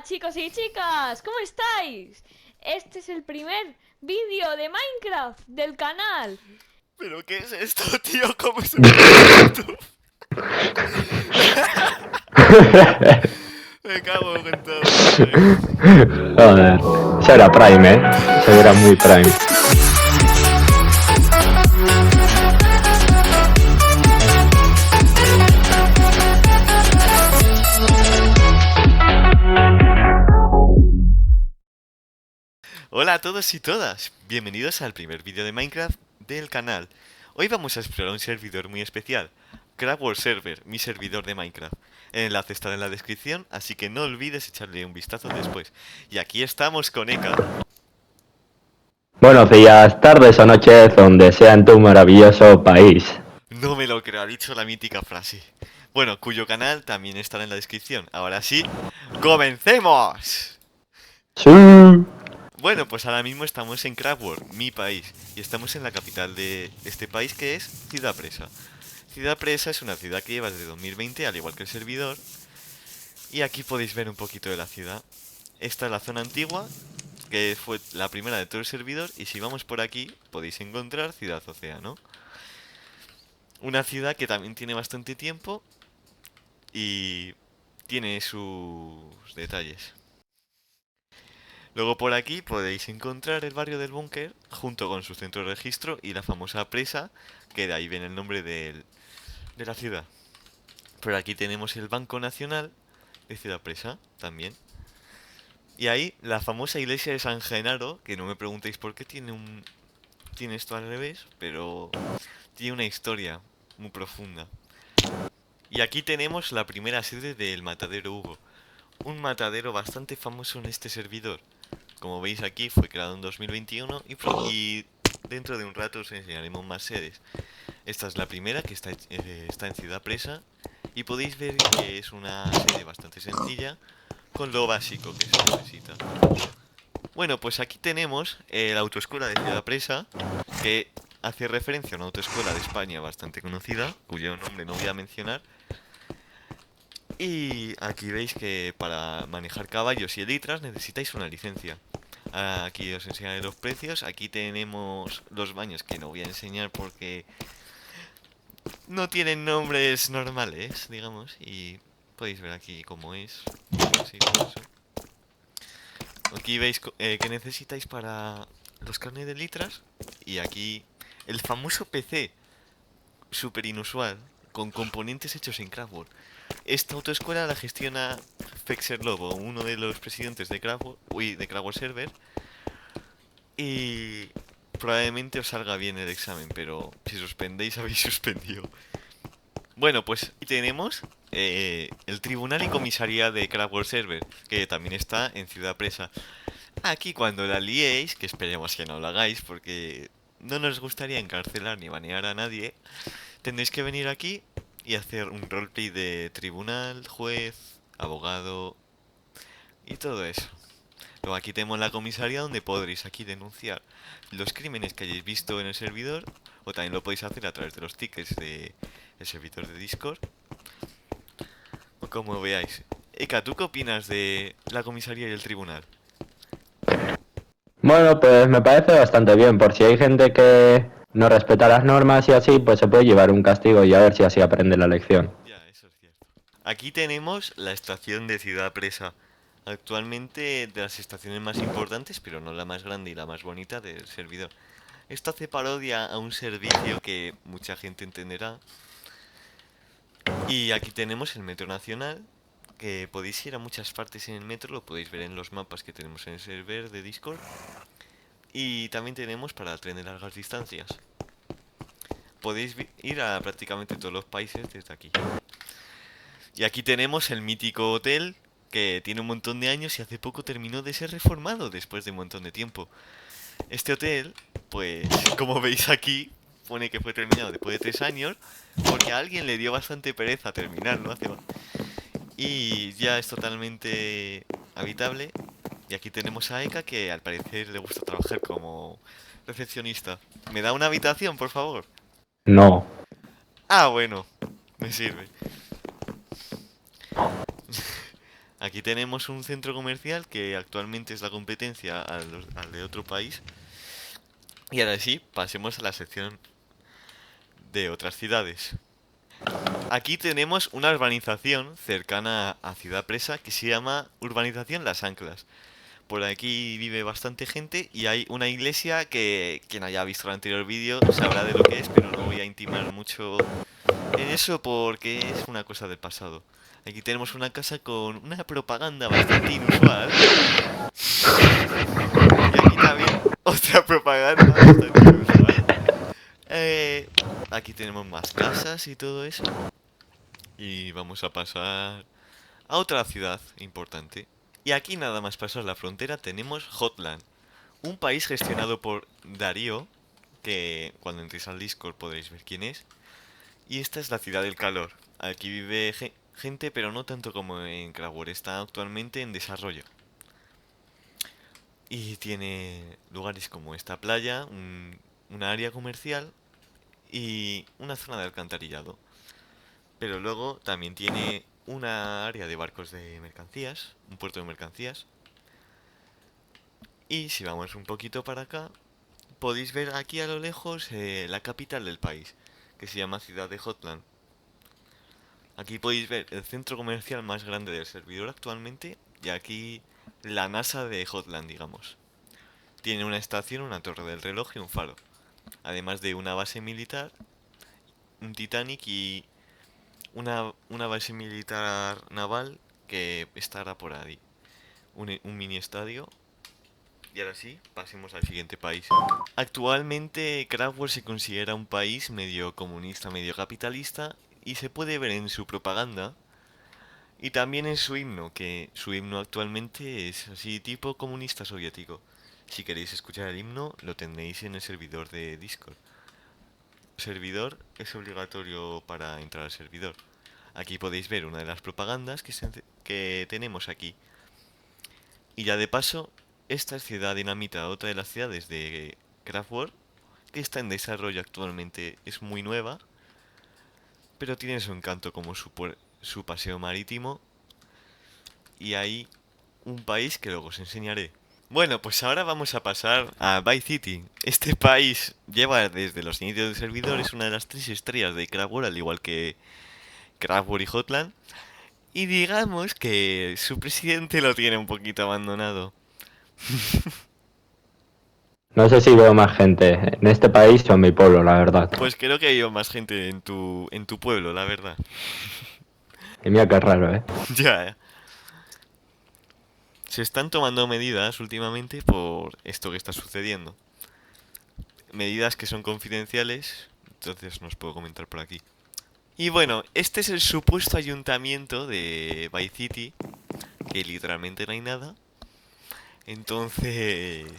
Chicos y chicas, ¿cómo estáis? Este es el primer vídeo de Minecraft del canal. ¿Pero qué es esto, tío? ¿Cómo se mete en YouTube? Me cago en todo, madre. Joder, eso era Prime, eso era muy Prime. Hola a todos y todas, bienvenidos al primer vídeo de Minecraft del canal. Hoy vamos a explorar un servidor muy especial, Crafworld Server, mi servidor de Minecraft. El enlace estará en la descripción, así que no olvides echarle un vistazo después. Y aquí estamos con Eka. Buenos días, tardes o noches, donde sea en tu maravilloso país. No me lo creo, ha dicho la mítica frase. Bueno, cuyo canal también estará en la descripción. Ahora sí, ¡comencemos! Sí. Bueno, pues ahora mismo estamos en Craftworld, mi país, y estamos en la capital de este país que es Ciudad Presa. Ciudad Presa es una ciudad que lleva desde 2020, al igual que el servidor, y aquí podéis ver un poquito de la ciudad. Esta es la zona antigua, que fue la primera de todo el servidor, y si vamos por aquí podéis encontrar Ciudad Océano. Una ciudad que también tiene bastante tiempo y tiene sus detalles. Luego por aquí podéis encontrar el barrio del Búnker junto con su centro de registro y la famosa presa, que de ahí viene el nombre de la ciudad. Por aquí tenemos el Banco Nacional de Ciudad Presa también. Y ahí la famosa iglesia de San Genaro, que no me preguntéis por qué tiene esto al revés, pero tiene una historia muy profunda. Y aquí tenemos la primera sede del Matadero Hugo, un matadero bastante famoso en este servidor. Como veis aquí fue creado en 2021 y dentro de un rato os enseñaremos más sedes. Esta es la primera que está en Ciudad Presa y podéis ver que es una sede bastante sencilla con lo básico que se necesita. Bueno, pues aquí tenemos la autoescuela de Ciudad Presa que hace referencia a una autoescuela de España bastante conocida, cuyo nombre no voy a mencionar. Y aquí veis que para manejar caballos y elitras necesitáis una licencia. Aquí os enseñaré los precios. Aquí tenemos los baños que no voy a enseñar porque no tienen nombres normales, digamos. Y podéis ver aquí cómo es. Así, todo eso. Aquí veis que necesitáis para los carnes de litras. Y aquí el famoso PC, súper inusual, con componentes hechos en Craftworld. Esta autoescuela la gestiona Fexer Lobo, uno de los presidentes de Craftworld Server. Y probablemente os salga bien el examen, pero si suspendéis habéis suspendido. Bueno, pues aquí tenemos el tribunal y comisaría de Craftworld Server, que también está en Ciudad Presa. Aquí cuando la liéis, que esperemos que no lo hagáis, porque no nos gustaría encarcelar ni banear a nadie, tendréis que venir aquí y hacer un roleplay de tribunal, juez, abogado y todo eso. Luego aquí tenemos la comisaría donde podréis aquí denunciar los crímenes que hayáis visto en el servidor, o también lo podéis hacer a través de los tickets del servidor de Discord, o como veáis. Eka, ¿tú qué opinas de la comisaría y el tribunal? Bueno, pues me parece bastante bien, por si hay gente que no respeta las normas y así, pues se puede llevar un castigo y a ver si así aprende la lección. Ya, eso es cierto. Aquí tenemos la estación de Ciudad Presa. Actualmente de las estaciones más importantes, pero no la más grande y la más bonita del servidor. Esto hace parodia a un servicio que mucha gente entenderá. Y aquí tenemos el Metro Nacional, que podéis ir a muchas partes en el metro, lo podéis ver en los mapas que tenemos en el server de Discord. Y también tenemos para el tren de largas distancias. Podéis ir a prácticamente todos los países desde aquí. Y aquí tenemos el mítico hotel, que tiene un montón de años y hace poco terminó de ser reformado después de un montón de tiempo. Este hotel, pues, como veis aquí, pone que fue terminado después de 3 años, porque a alguien le dio bastante pereza terminarlo y ya es totalmente habitable. Y aquí tenemos a Eka, que al parecer le gusta trabajar como recepcionista. ¿Me da una habitación, por favor? No. Ah, bueno, me sirve. Aquí tenemos un centro comercial que actualmente es la competencia al de otro país. Y ahora sí, pasemos a la sección de otras ciudades. Aquí tenemos una urbanización cercana a Ciudad Presa que se llama Urbanización Las Anclas. Por aquí vive bastante gente y hay una iglesia que quien haya visto el anterior vídeo sabrá de lo que es, pero no voy a intimar mucho en eso porque es una cosa del pasado. Aquí tenemos una casa con una propaganda bastante inusual. Y aquí también otra propaganda bastante inusual. Aquí tenemos más casas y todo eso. Y vamos a pasar a otra ciudad importante. Y aquí nada más pasar la frontera tenemos Hotland, un país gestionado por Darío, que cuando entréis al Discord podréis ver quién es. Y esta es la ciudad del calor. Aquí vive gente, pero no tanto como en Crawford. Está actualmente en desarrollo. Y tiene lugares como esta playa, una área comercial y una zona de alcantarillado. Pero luego también tiene una área de barcos de mercancías, un puerto de mercancías. Y si vamos un poquito para acá, podéis ver aquí a lo lejos la capital del país, que se llama Ciudad de Hotland. Aquí podéis ver el centro comercial más grande del servidor actualmente y aquí la NASA de Hotland, digamos. Tiene una estación, una torre del reloj y un faro, además de una base militar, un Titanic y una base militar naval que estará por ahí. Un mini estadio. Y ahora sí, pasemos al siguiente país. Actualmente Crawford se considera un país medio comunista, medio capitalista y se puede ver en su propaganda y también en su himno, que su himno actualmente es así tipo comunista soviético. Si queréis escuchar el himno, lo tendréis en el servidor de Discord. Servidor es obligatorio para entrar al servidor. Aquí podéis ver una de las propagandas que tenemos aquí. Y ya de paso, esta es Ciudad Dinamita, otra de las ciudades de Craftworld, que está en desarrollo actualmente, es muy nueva, pero tiene su encanto como su paseo marítimo y hay un país que luego os enseñaré. Bueno, pues ahora vamos a pasar a Vice City. Este país lleva desde los inicios del servidor, es una de las 3 estrellas de Craftworld, al igual que Craftworld y Hotland. Y digamos que su presidente lo tiene un poquito abandonado. No sé si veo más gente en este país o en mi pueblo, la verdad. Pues creo que hay más gente en tu pueblo, la verdad. Y mira qué raro, ¿eh? Ya. Se están tomando medidas últimamente por esto que está sucediendo. Medidas que son confidenciales, entonces no os puedo comentar por aquí. Y bueno, este es el supuesto ayuntamiento de Vice City, que literalmente no hay nada. Entonces...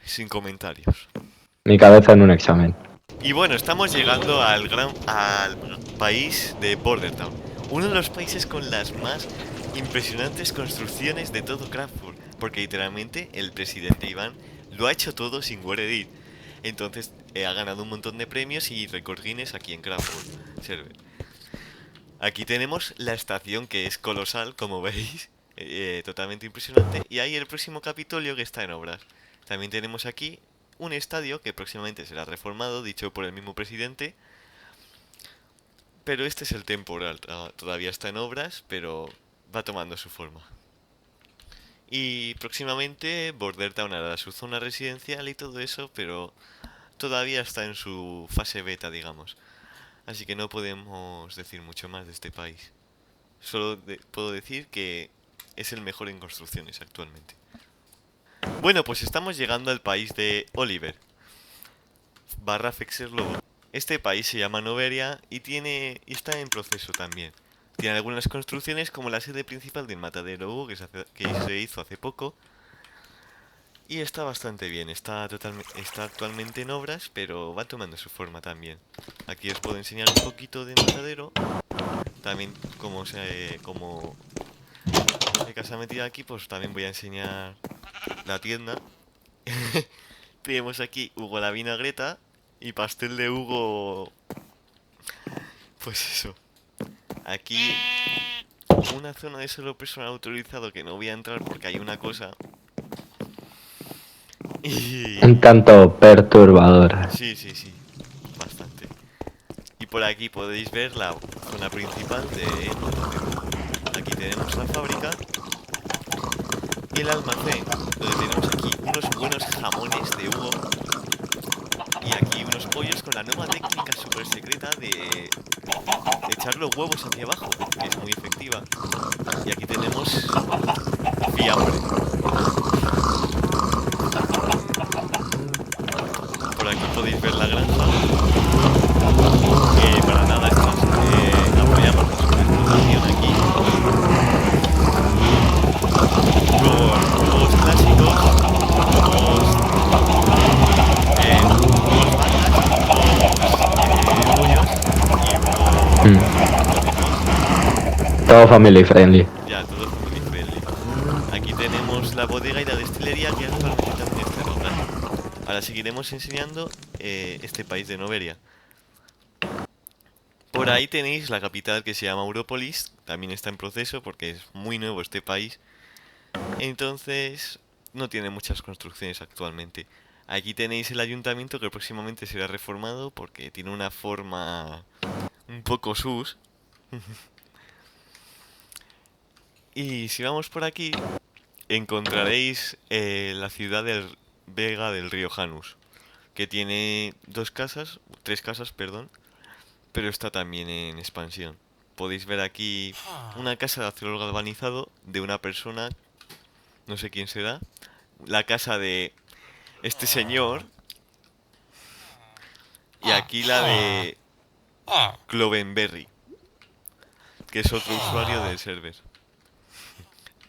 sin comentarios. Mi cabeza en un examen. Y bueno, estamos llegando al país de Border Town, uno de los países con las más impresionantes construcciones de todo Craftford, porque literalmente el presidente Iván lo ha hecho todo sin Guaredir. Entonces ha ganado un montón de premios y récord Guinness aquí en Craftford Server. Aquí tenemos la estación que es colosal, como veis, totalmente impresionante, y hay el próximo Capitolio que está en obras. También tenemos aquí un estadio que próximamente será reformado, dicho por el mismo presidente. Pero este es el temporal, todavía está en obras, pero va tomando su forma. Y próximamente Border Town hará su zona residencial y todo eso, pero todavía está en su fase beta, digamos. Así que no podemos decir mucho más de este país. Solo puedo decir que es el mejor en construcciones actualmente. Bueno, pues estamos llegando al país de Oliver, barra Fexer Lobo. Este país se llama Noveria y está en proceso también. Tiene algunas construcciones como la sede principal del Matadero Hugo que se hizo hace poco. Y está bastante bien, está actualmente en obras, pero va tomando su forma también. Aquí os puedo enseñar un poquito de Matadero. También como de casa metida aquí, pues también voy a enseñar la tienda. Tenemos aquí Hugo la vinagreta y pastel de Hugo. Pues eso. Aquí una zona de solo personal autorizado que no voy a entrar porque hay una cosa. Un Y... tanto perturbador. Sí, sí, sí, bastante. Y por aquí podéis ver la zona principal de nuestro juego. Aquí tenemos la fábrica y el almacén, donde tenemos aquí unos buenos jamones de Hugo y aquí unos pollos con la nueva técnica súper secreta de echar los huevos hacia abajo, que es muy efectiva. Y aquí tenemos fiambre. Por aquí podéis ver la granja, que para nada estamos, apoyamos la superexplotación aquí. Luego, juegos clásicos, juegos, juegos vacas, juegos pollos y Mm, juegos todo family friendly. ya, todo family friendly. Aquí tenemos la bodega y la destilería que actualmente también está local. Ahora seguiremos enseñando este país de Noveria. Por ahí tenéis la capital que se llama Europolis, también está en proceso porque es muy nuevo este país. Entonces no tiene muchas construcciones actualmente. Aquí tenéis el ayuntamiento que próximamente será reformado porque tiene una forma un poco sus. Y si vamos por aquí, encontraréis la ciudad del Vega del Río Janus, que tiene tres casas, perdón, pero está también en expansión. Podéis ver aquí una casa de acero galvanizado de una persona, no sé quién será, la casa de este señor, y aquí la de Clovenberry, que es otro usuario del server.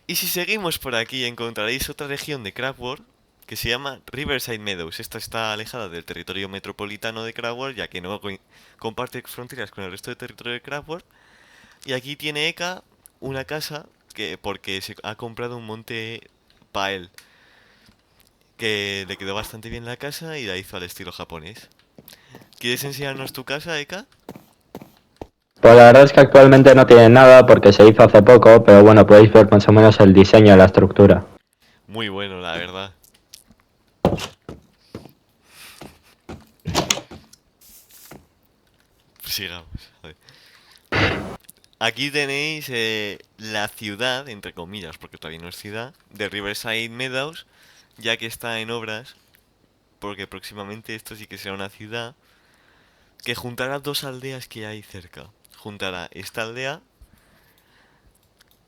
Y si seguimos por aquí encontraréis otra región de Craftworld que se llama Riverside Meadows. Esta está alejada del territorio metropolitano de Craftworld, ya que no comparte fronteras con el resto del territorio de Craftworld. Y aquí tiene Eka una casa que porque se ha comprado un monte para él, que le quedó bastante bien la casa y la hizo al estilo japonés. ¿Quieres enseñarnos tu casa, Eka? Pues la verdad es que actualmente no tiene nada porque se hizo hace poco, pero bueno, podéis ver más o menos el diseño de la estructura. Muy bueno, la verdad. Sigamos. A ver. Aquí tenéis la ciudad, entre comillas, porque todavía no es ciudad, de Riverside Meadows, ya que está en obras, porque próximamente esto sí que será una ciudad que juntará dos aldeas que hay cerca. Juntará esta aldea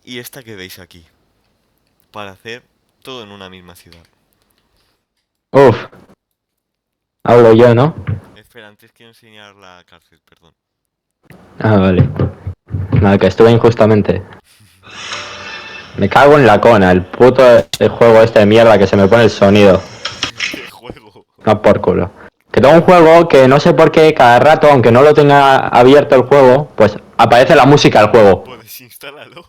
y esta que veis aquí, para hacer todo en una misma ciudad. Uf, hablo yo, ¿no? Espera, antes quiero enseñar la cárcel, perdón. Ah, vale. Nada, que estuve injustamente. Me cago en la cona, el puto el juego este de mierda que se me pone el sonido. ¿Qué juego? No por culo. Que tengo un juego que no sé por qué cada rato, aunque no lo tenga abierto el juego, pues aparece la música del juego. Puedes instalarlo.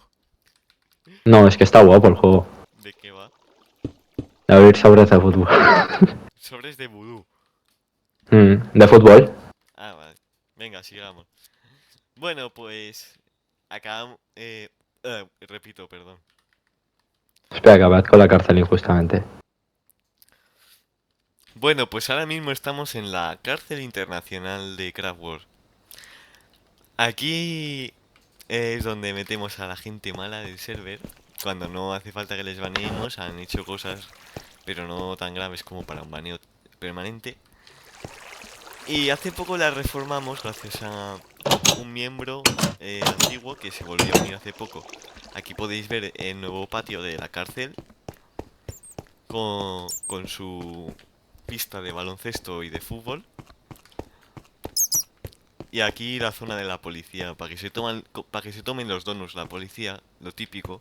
No, es que está guapo el juego. ¿De qué va? De abrir sobres de fútbol. Sobres de vudú. De fútbol. Ah, vale. Venga, sigamos. Bueno, pues acabamos... repito, perdón. Espera, que abad con la cárcel injustamente. Bueno, pues ahora mismo estamos en la cárcel internacional de Craftworld. Aquí es donde metemos a la gente mala del server. Cuando no hace falta que les baneemos, han hecho cosas, pero no tan graves como para un baneo permanente. Y hace poco la reformamos gracias a un miembro antiguo que se volvió a unir hace poco. Aquí podéis ver el nuevo patio de la cárcel con su pista de baloncesto y de fútbol. Y aquí la zona de la policía, para que se tomen los donuts la policía, lo típico.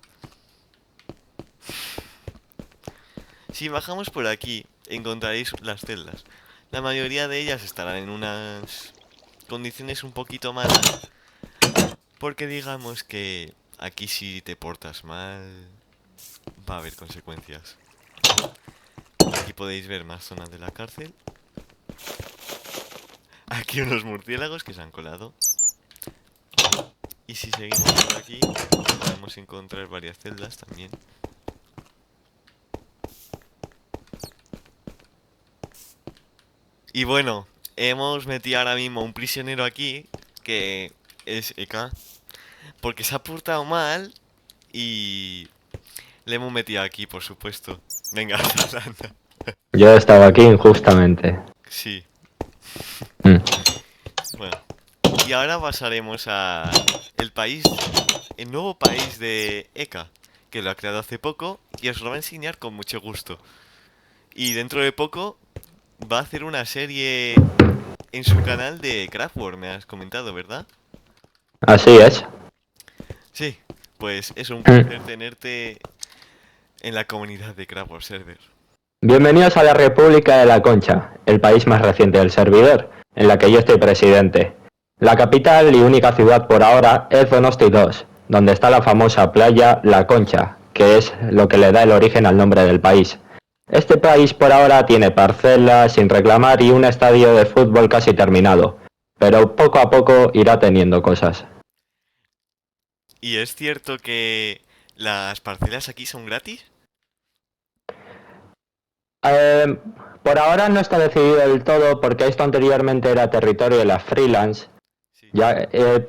Si bajamos por aquí, encontraréis las celdas. La mayoría de ellas estarán en unas condiciones un poquito malas, porque digamos que aquí si te portas mal, va a haber consecuencias. Aquí podéis ver más zonas de la cárcel. Aquí unos murciélagos que se han colado. Y Y si seguimos por aquí, podemos encontrar varias celdas también. Y bueno, hemos metido ahora mismo un prisionero aquí, que es Eka, porque se ha portado mal y le hemos metido aquí, por supuesto. Venga, anda. Yo he estado aquí injustamente. Sí, Mm. bueno. Y ahora pasaremos a el nuevo país de Eka, que lo ha creado hace poco y os lo va a enseñar con mucho gusto. Y dentro de poco va a hacer una serie en su canal de Craftworld, me has comentado, ¿verdad? Así es. Sí, pues es un Mm. placer tenerte en la comunidad de Craftworld Server. Bienvenidos a la República de la Concha, el país más reciente del servidor, en la que yo estoy presidente. La capital y única ciudad por ahora es Donosti 2, donde está la famosa playa La Concha, que es lo que le da el origen al nombre del país. Este país por ahora tiene parcelas sin reclamar y un estadio de fútbol casi terminado, pero poco a poco irá teniendo cosas. ¿Y es cierto que las parcelas aquí son gratis? Eh, por ahora no está decidido del todo porque esto anteriormente era territorio de las freelance, Sí.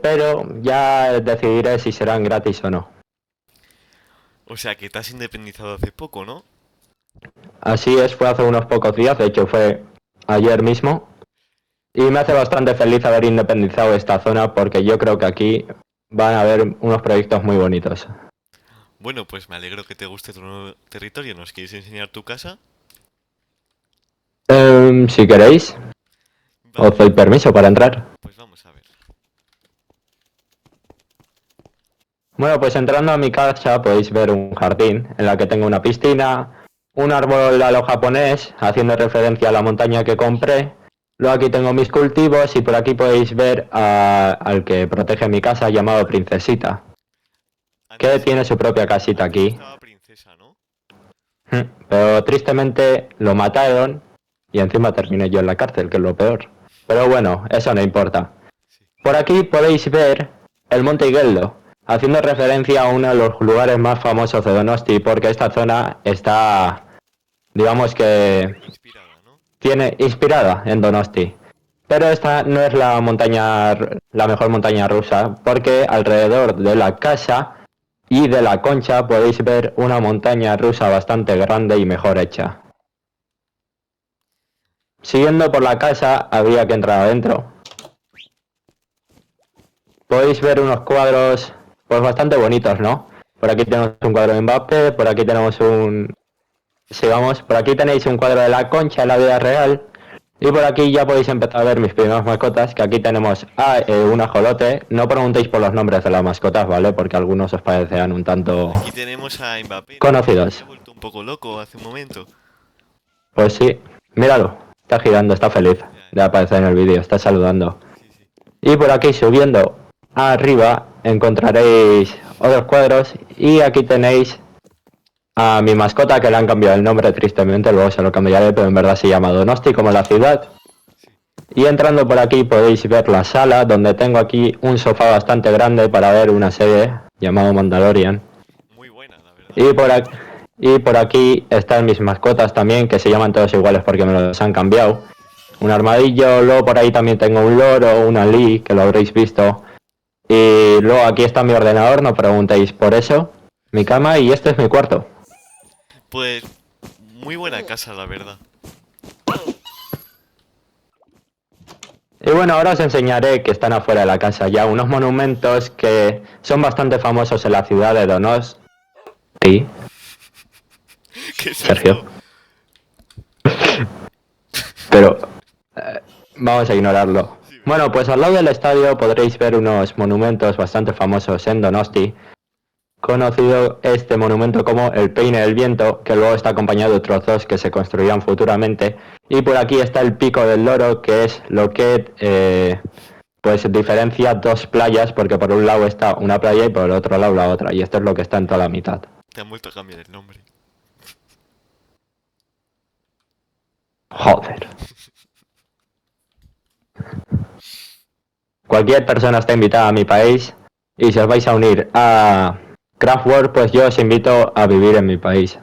pero ya decidiré si serán gratis o no. O sea que te has independizado hace poco, ¿no? Así es, fue hace unos pocos días, de hecho fue ayer mismo, y me hace bastante feliz haber independizado esta zona porque yo creo que aquí van a haber unos proyectos muy bonitos. Bueno, pues me alegro que te guste tu nuevo territorio. ¿Nos quieres enseñar tu casa? Si queréis, Vale, os doy permiso para entrar. pues vamos a ver. Bueno, pues entrando a mi casa podéis ver un jardín en la que tengo una piscina, un árbol a lo japonés, haciendo referencia a la montaña que compré. Luego aquí tengo mis cultivos y por aquí podéis ver al que protege mi casa llamado Princesita, que Antes, tiene su propia casita antes aquí. estaba princesa, ¿no? Pero tristemente lo mataron y encima terminé yo en la cárcel, que es lo peor. Pero bueno, eso no importa. Sí. Por aquí podéis ver el Monte Igueldo, haciendo referencia a uno de los lugares más famosos de Donosti, porque esta zona está, digamos que, Inspirada, ¿no? tiene inspirada en Donosti. Pero esta no es la montaña, la mejor montaña rusa, porque alrededor de la casa y de la concha podéis ver una montaña rusa bastante grande y mejor hecha. Siguiendo por la casa, habría que entrar adentro. Podéis ver unos cuadros pues bastante bonitos, ¿no? Por aquí tenemos un cuadro de Mbappé, por aquí tenemos un... Sigamos, por aquí tenéis un cuadro de la Concha en la vida real. Y por aquí ya podéis empezar a ver mis primeras mascotas, que aquí tenemos a un ajolote. No preguntéis por los nombres de las mascotas, ¿vale? Porque algunos os parecerán un tanto Aquí tenemos a Mbappé, ¿no? conocidos. Se ha vuelto un poco loco hace un momento. Pues sí, míralo, está girando, está feliz de aparecer en el vídeo, está saludando. Sí, sí. Y por aquí subiendo arriba encontraréis otros cuadros y aquí tenéis a mi mascota que le han cambiado el nombre tristemente, luego se lo cambiaré, pero en verdad se llama Donosti como la ciudad. Sí. Y entrando por aquí podéis ver la sala donde tengo aquí un sofá bastante grande para ver una serie llamado Mandalorian. Muy buena, la verdad. Y por aquí están mis mascotas también, que se llaman todos iguales porque me los han cambiado. Un armadillo, luego por ahí también tengo un loro, una Lee, que lo habréis visto. Y luego aquí está mi ordenador, no preguntéis por eso. Mi cama y este es mi cuarto. Pues muy buena casa, la verdad. Y bueno, ahora os enseñaré que están afuera de la casa ya unos monumentos que son bastante famosos en la ciudad de Donos. Sí, ¿Qué es Sergio. esto? Pero vamos a ignorarlo. Sí, Bueno, pues al lado del estadio podréis ver unos monumentos bastante famosos en Donosti. Conocido este monumento como el Peine del Viento, que luego está acompañado de otros dos que se construirán futuramente. Y por aquí está el Pico del Loro, que es lo que pues diferencia dos playas, porque por un lado está una playa y por el otro lado la otra. Y esto es lo que está en toda la mitad. te han vuelto a cambiar el nombre. Joder. Cualquier persona está invitada a mi país Y si os vais a unir a Craftworld, pues yo os invito a vivir en mi país.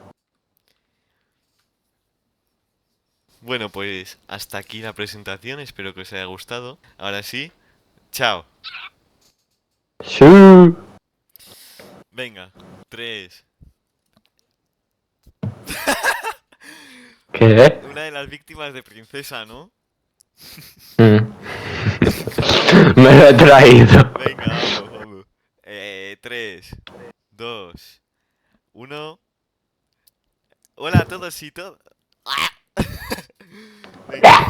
Bueno, pues hasta aquí la presentación, espero que os haya gustado. Ahora sí, chao. Sí. Venga, 3. ¿Qué? Una de las víctimas de Princesa, ¿no? Mm. Me lo he traído. Venga, vamos, vamos. 3, 2, 1. Hola a todos y todas. Venga.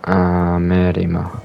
Ah, Merima.